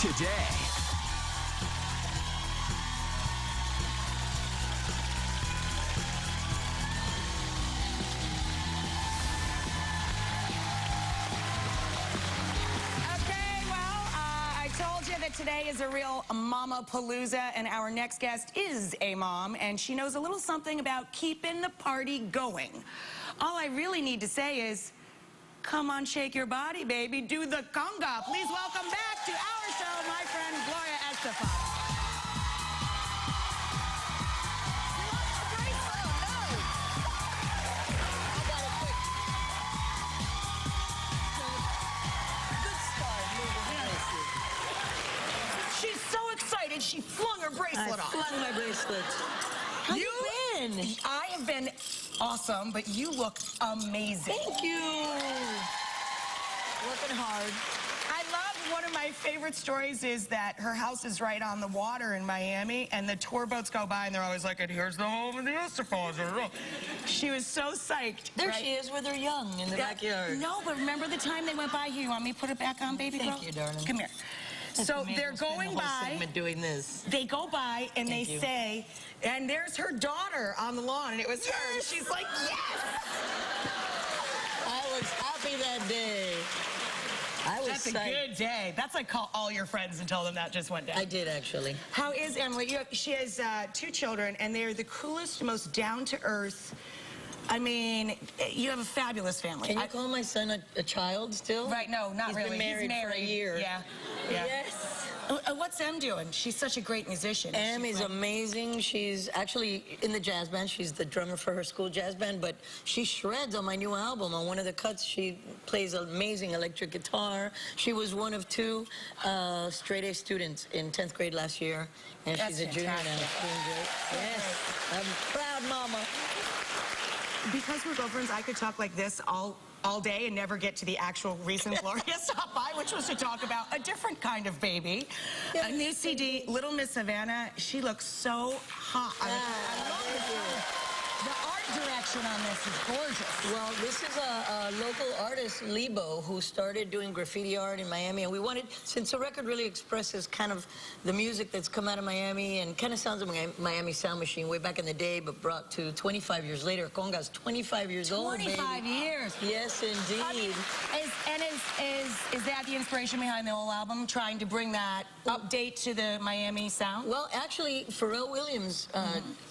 today. Today is a real mama palooza, and our next guest is a mom, and she knows a little something about keeping the party going. All I really need to say is, come on, shake your body, baby. Do the conga. Please welcome back to our show, my friend Gloria Estefan. She's so excited, she flung her bracelet off. I flung my bracelet. How you been? I have been awesome, but you look amazing. Thank you. Working hard. I love, one of my favorite stories is that her house is right on the water in Miami, and the tour boats go by, and they're always like, and here's the home of the Estefans. She was so psyched. There right? She is with her young in the backyard. No, but remember the time they went by here? You want me to put it back on, baby girl? Thank you, darling. Come here. So they're going by, doing this. They go by and they say, and there's her daughter on the lawn, and it was her. She's like, yes! I was happy that day. That's a good day. That's like call all your friends and tell them that just went down. I did, actually. How is Emily? She has 2 children, and they're the coolest, most down-to-earth. I mean, you have a fabulous family. Can you call my son a child still? Right, no, not really. He's married for a year. Yeah. Yes. What's Em doing? She's such a great musician. Em is amazing. She's actually in the jazz band. She's the drummer for her school jazz band, but she shreds on my new album. On one of the cuts, she plays amazing electric guitar. She was one of 2 straight-A students in 10th grade last year, and she's a junior now. Doing great. Yes. I'm proud mama. Because we're girlfriends, I could talk like this all day and never get to the actual reason Gloria stopped by, which was to talk about a different kind of baby. A new CD, Little Miss Havana. She looks so hot. I love it. The art direction on this is gorgeous. Well, this is a local artist, Lebo, who started doing graffiti art in Miami, and we wanted, since the record really expresses kind of the music that's come out of Miami and kind of sounds like Miami Sound Machine way back in the day, but brought to 25 years later. Conga's 25 years old, baby. 25 years. Yes, indeed. I mean, is that the inspiration behind the whole album, trying to bring that update to the Miami sound? Well, actually, Pharrell Williams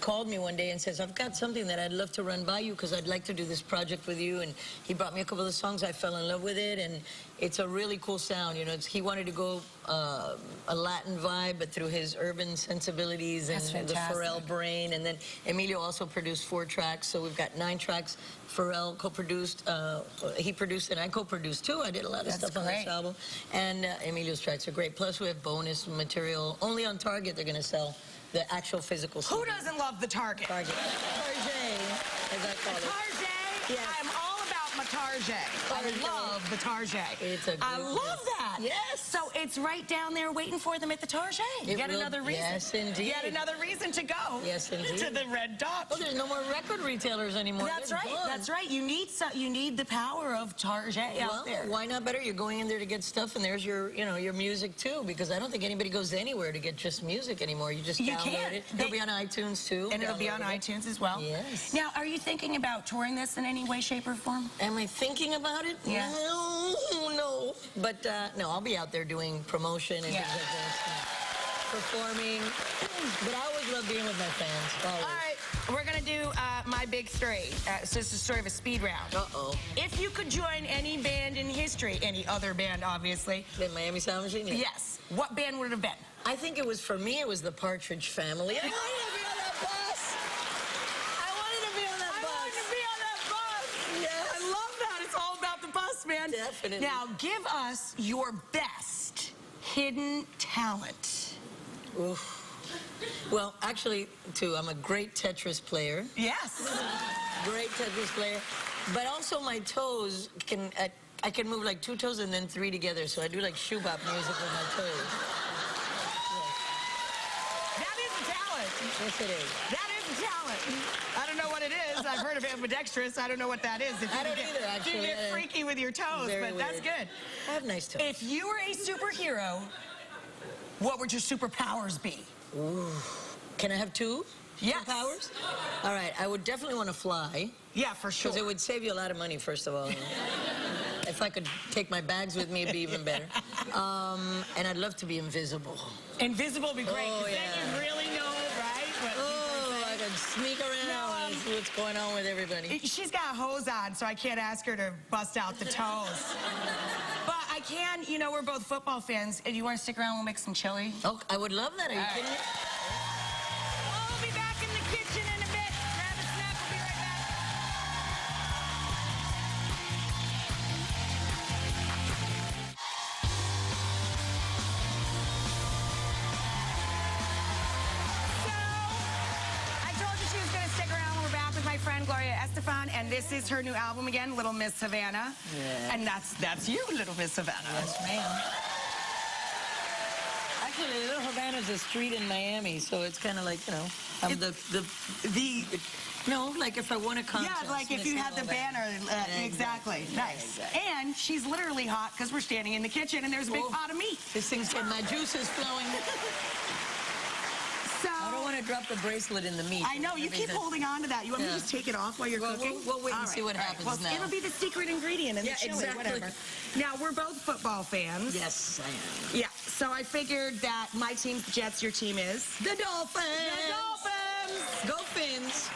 called me one day and says, I've got something that I'd love to run by you because I'd like to do this project with you. And he brought me a couple of songs. I fell in love with it, and it's a really cool sound. You know, he wanted to go a Latin vibe, but through his urban sensibilities and the Pharrell brain. And then Emilio also produced 4 tracks, so we've got 9 tracks. Pharrell co-produced, he produced and I co-produced too. I did a lot of stuff on this album. And Emilio's tracks are great. Plus we have bonus material. Only on Target they're gonna sell the actual physical CD. Who doesn't love the Target? Target. Target, as I call it. Target? Yes. I'm all about my Target. I love the Target. It's a good I love that. Yes. So it's right down there waiting for them at the Target. Yet another reason. Yes, indeed. Yet another reason to go. Yes, indeed. To the Red Dot. Oh, there's no more record retailers anymore. That's right. That's right. You need the power of Target out there. Why not better? You're going in there to get stuff, and there's your, your music too. Because I don't think anybody goes anywhere to get just music anymore. You just download it. It'll be on iTunes too. And it'll be on iTunes as well. Yes. Now, are you thinking about touring this in any way, shape, or form? Am I thinking about it? Yeah. No. But no, I'll be out there doing promotion and things like that. Performing. But I always love being with my fans. Always. All right, we're going to do my big 3. So it's a sort of a speed round. Uh-oh. If you could join any band in history, any other band, obviously. The Miami Sound Machine? Yeah. Yes. What band would it have been? I think it was, for me, it was the Partridge Family. I wanted to be on that bus. I wanted to be on that bus. I wanted to be on that bus. Yes. I love that. It's all about the bus, man. Definitely. Now, give us your best hidden talent. Oof. Well, actually, too, I'm a great Tetris player. Yes. Great Tetris player. But also my toes can, I can move like 2 toes and then 3 together. So I do like shoebop music with my toes. That is a talent. Yes, it is. That is a talent. I don't know what it is. I've heard of ambidextrous. I don't know what that is. If I don't either, actually. You get freaky with your toes, but that's good. I have nice toes. If you were a superhero, what would your superpowers be? Ooh. Can I have two? Yes. Powers? All right, I would definitely want to fly. Yeah, for sure. Because it would save you a lot of money, first of all. If I could take my bags with me, it'd be even better. And I'd love to be invisible. Invisible would be great. Oh, 'cause yeah. Then you really know, right? What Oh, I could sneak around and see what's going on with everybody. She's got hose on, so I can't ask her to bust out the toes. But I can, you know, we're both football fans. And you want to stick around? We'll make some chili. Oh, I would love that. Are you kidding me? We'll be back in the kitchen in a bit. Grab a snack. We'll be right back. So, I told you she was going to stick around. We're back with my friend Gloria Estefan, and this is her new album again, Little Miss Havana. Yeah. And that's you, Little Miss Havana. Yes, ma'am. Actually, Little Havana's a street in Miami, so it's kind of like, you know, I'm no, like if I won a contest. Yeah, like if Miss you had Little the banner, Havana. exactly. Nice. Exactly. And she's literally hot because we're standing in the kitchen and there's a big Oh. pot of meat. This thing's getting my juices flowing. So I don't want to drop the bracelet in the meat. I know, you keep holding on to that. You want me to Yeah. just take it off while you're Well, cooking? we'll wait and All see what happens well, now. It'll be the secret ingredient in Yeah, the chili, exactly. whatever. Now, we're both football fans. Yes, I am. Yeah, so I figured that my team's the Jets, your team is? The Dolphins! The Dolphins! Go Fins!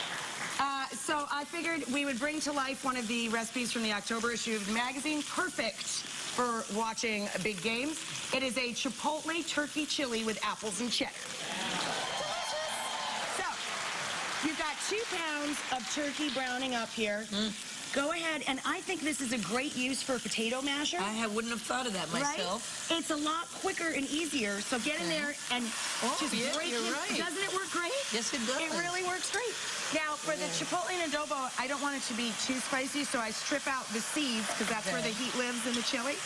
So I figured we would bring to life one of the recipes from the October issue of the magazine, perfect for watching big games. It is a Chipotle turkey chili with apples and cheddar. So, you've got 2 pounds of turkey browning up here. Go ahead, and I think this is a great use for a potato masher. Wouldn't have thought of that myself. Right? It's a lot quicker and easier, so get in there and just yeah, break you're it. right. Doesn't it work great? Yes, it does. It really works great. Now, for the chipotle and adobo, I don't want it to be too spicy, so I strip out the seeds, because that's where the heat lives in the chili.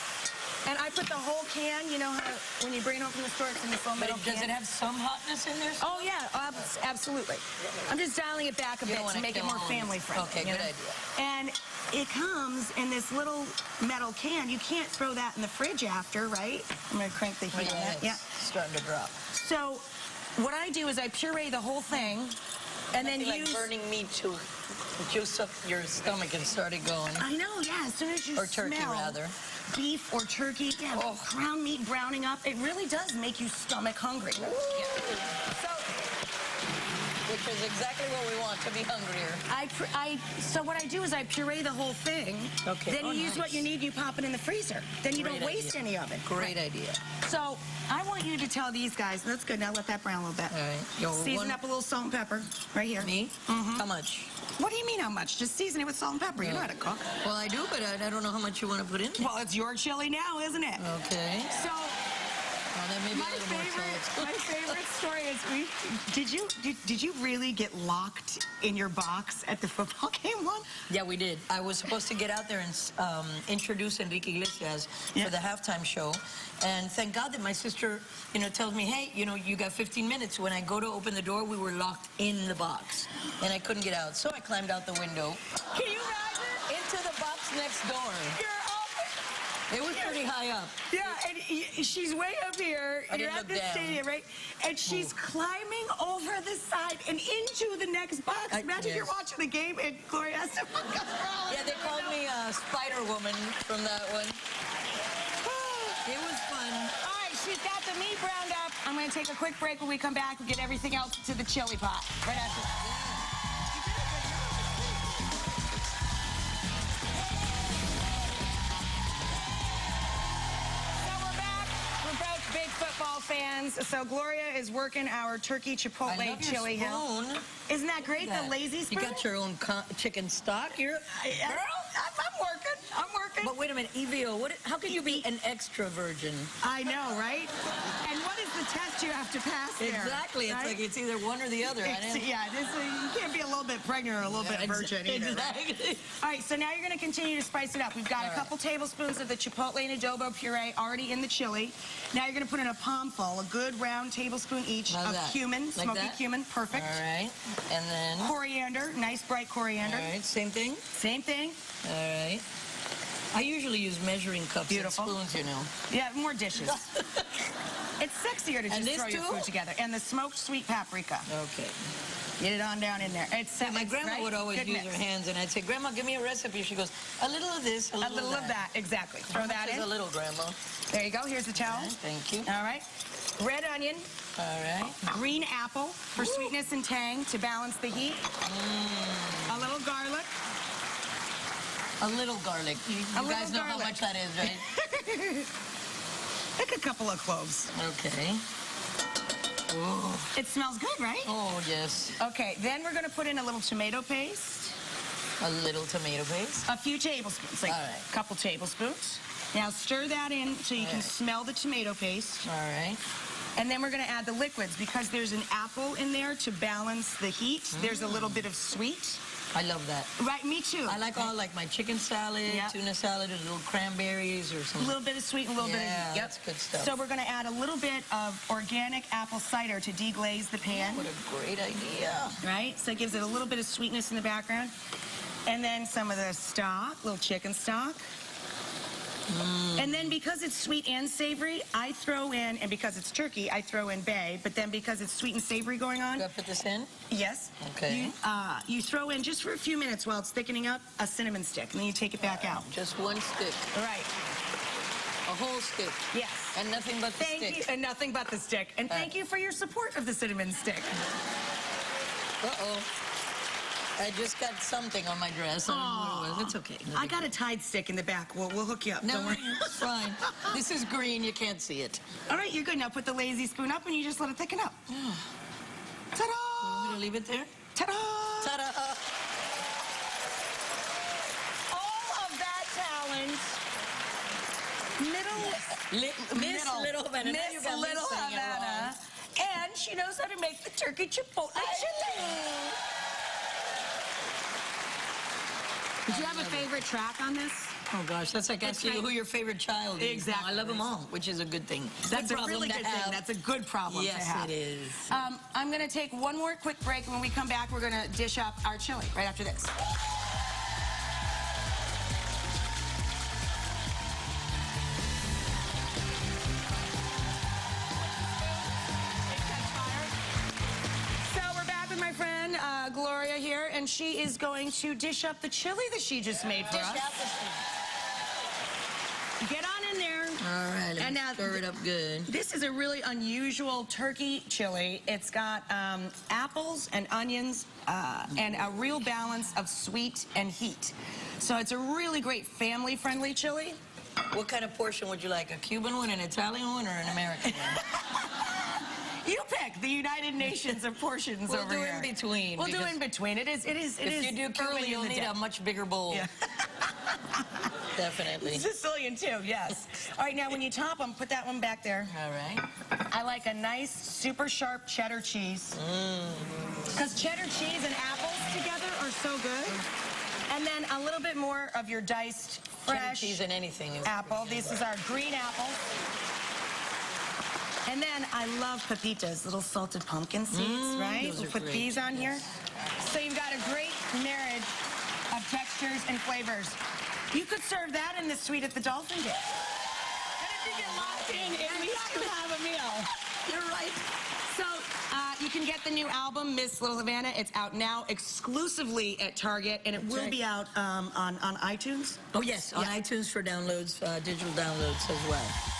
And I put the whole can, you know how when you bring it home from the store, it's in this little But metal does can? it have some hotness in there? Oh, yeah, absolutely. I'm just dialing it back a You bit don't to wanna make it kill more homes. family friendly. Okay, you good know? idea. And it comes in this little metal can. You can't throw that in the fridge after, right? I'm going to crank the heat on that. Yeah. It's starting to drop. So what I do is I puree the whole thing and then Nothing use... like burning meat to juice up your stomach and start it going. I know, yeah. As soon as you Or turkey, smell rather. beef or turkey, ground meat browning up, it really does make you stomach hungry. Yeah. So Which is exactly what we want, to be hungrier. so what I do is I puree the whole thing. Okay. Then you use what you need, you pop it in the freezer. Then you Great don't waste idea. any of it. Great idea. So I want you to tell these guys, that's good, now let that brown a little bit. All right. Yo, Season up a little salt and pepper, right here. Me? How much? What do you mean how much? Just season it with salt and pepper. You know how to cook. Well, I do, but I don't know how much you want to put in there. Well, it's your chili now, isn't it? Okay. So Well, that may be a little more salt. my favorite story is did you really get locked in your box at the football game once? Yeah, we did. I was supposed to get out there and introduce Enrique Iglesias for the halftime show. And thank God that my sister, tells me, hey, you got 15 minutes. When I go to open the door, we were locked in the box. And I couldn't get out. So I climbed out the window. Can you imagine? Into the box next door. You're up. It was pretty high up. Yeah, and she's way up here. I You're didn't at look the down. stadium, right? And she's climbing over the side and into the next box. Imagine you're yes. watching the game and Gloria Estefan comes crawling. Yeah, they called me Spider Woman from that one. It was fun. All right, she's got the meat browned up. I'm going to take a quick break. When we come back, we'll get everything else to the chili pot. Right after that. So we're back. We're both big football fans. So Gloria is working our turkey chipotle I love your chili hill. spoon. Isn't that great? The lazy spoon. You got your own chicken stock. Girl, I'm working. I'm working. But wait a minute, Evio, how can you be an extra virgin? I know, right? And what is the test you have to pass there? Exactly. It's right? like it's either one or the other. You can't be a little bit pregnant or a little bit virgin either. Exactly. All right, so now you're going to continue to spice it up. We've got a couple tablespoons of the chipotle and adobo puree already in the chili. Now you're going to put in a palmful, a good round tablespoon each How's of that? cumin, Like smoky that? cumin, perfect. All right. And then, Coriander, nice bright coriander. all right, same thing? Same thing. All right. I usually use measuring cups Beautiful. and spoons, Yeah, more dishes. It's sexy. easier to And just this throw your too? food together. And the smoked sweet paprika. Okay. Get it on down in there. It's My grandma right? would always Good use mix. her hands, and I'd say, Grandma, give me a recipe. She goes, a little of this, A little of that, exactly. Throw How that much is in. a little, Grandma? There you go. Here's the towel. Thank you. All right. Red onion, All right. green apple for sweetness and tang to balance the heat. A little garlic. A little garlic. You little guys know how garlic. much that is, right? Like a couple of cloves. Okay. Oh, It smells good, right? oh, yes. Okay, then we're gonna put in a little tomato paste. A little tomato paste. A few tablespoons, like All right. a couple tablespoons. Now stir that in so you can right. smell the tomato paste. All right. And then we're gonna add the liquids because there's an apple in there to balance the heat. There's a little bit of sweet. I love that. Right, me too. I like all like my chicken salad, Yep. tuna salad, and little cranberries or A something. little bit of sweet and a little bit of Yeah, heat. Yep. that's good stuff. So we're gonna add a little bit of organic apple cider to deglaze the pan. What a great idea. Right? So it gives it a little bit of sweetness in the background. And then some of the stock, little chicken stock. And then because it's sweet and savory, I throw in, and because it's turkey, I throw in bay, but then because it's sweet and savory going on, Do I put this in? yes, Okay. you throw in just for a few minutes while it's thickening up, a cinnamon stick, and then you take it back out. Just one stick. Right, A whole stick. yes. And nothing but the Thank stick. you, and nothing but the stick. And thank you for your support of the cinnamon stick. Uh-oh. I just got something on my dress. I don't know what it was. It's okay. No I big got a Tide stick in the back. We'll hook you up. No, Don't worry. it's fine. This is green. You can't see it. All right, you're good. Now put the lazy spoon up and you just let it thicken up. Ta-da! I'm going to leave it there. Ta-da! Ta-da! All of that talent. Miss Little Havana. Now you Miss got me Little saying it Havana. And she knows how to make the turkey chipotle chili. Did you have a favorite track on this? Oh, gosh. That's like It's asking you right. who your favorite child is. Exactly. No, I love them all, which is a good thing. That's Good a problem really to good have. thing. That's a good problem to Yes, have. it is. I'm going to take one more quick break, and when we come back, we're going to dish up our chili right after this. So we're back with my friend Gloria here, and she is going to dish up the chili that she just made for Dish us. out the Get on in there. All right, let And me now stir it up good. This is a really unusual turkey chili. It's got apples and onions and a real balance of sweet and heat. So it's a really great family-friendly chili. What kind of portion would you like? A Cuban one, an Italian one, or an American one? You pick the United Nations of portions We'll over do here. in between. We'll do because in between. It is. If you do Cuban, early in you'll the need day. a much bigger bowl. Yeah. Definitely. Sicilian too, yes. All right, now when you top them, put that one back there. All right. I like a nice, super sharp cheddar cheese. Because cheddar cheese and apples together are so good. And then a little bit more of your diced, Cheddar fresh cheese and anything is apple. This is our green apple. And then I love pepitas, little salted pumpkin seeds, right? those We'll are put great, these on here. So you've got a great marriage of textures and flavors. You could serve that in the suite at the Dolphin Dip. And if you get locked in, at least you have a meal. You're right. So you can get the new album, Miss Little Havana. It's out now exclusively at Target, and it will right. be out on iTunes. Oh, yes, on Yeah. iTunes for downloads, digital downloads as well.